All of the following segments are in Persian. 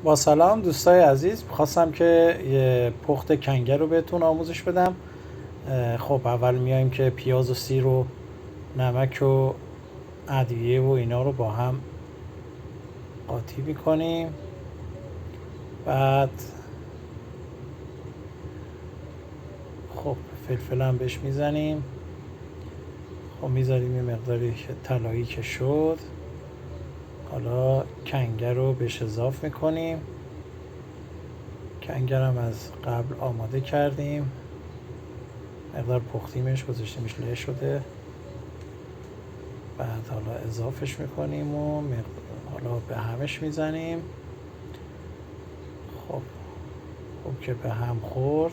با سلام دوستای عزیز، خواستم که یه پخت کنگر رو بهتون آموزش بدم. خب اول میایم که پیاز و سیر و نمک و ادویه و اینا رو با هم قاطی میکنیم. بعد خب فلفل هم بهش میزنیم. خب میذاریم یه مقداری طلایی که شد. حالا کنگر رو بهش اضافه میکنیم. کنگر هم از قبل آماده کردیم، مقدار پختیمش، گذاشتیمش له شده. بعد حالا اضافهش میکنیم و حالا به همش میزنیم. خب که به هم خورد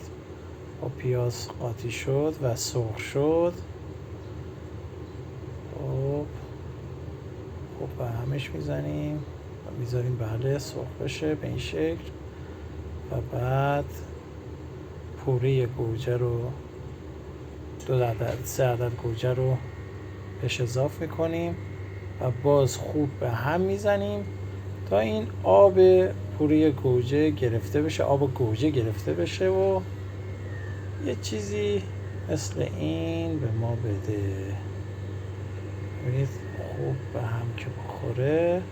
و پیاز قاطی شد و سرخ شد. خب به همش میزنیم و میذاریم بله سرخ بشه به این شکل. و بعد پوره گوجه رو 3 عدد گوجه رو بهش اضافه میکنیم و باز خوب به هم میزنیم تا این آب پوره گوجه گرفته بشه، آب گوجه گرفته بشه و یه چیزی مثل این به ما بده. ببینید خوب به هم که بخوره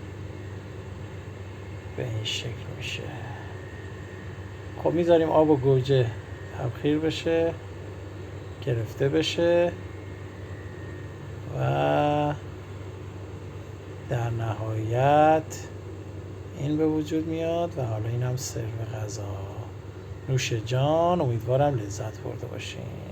به این شکل میشه. خب میذاریم آب و گوجه تبخیر بشه، گرفته بشه و در نهایت این به وجود میاد و حالا این هم سرو غذا. نوش جان، امیدوارم لذت برده باشین.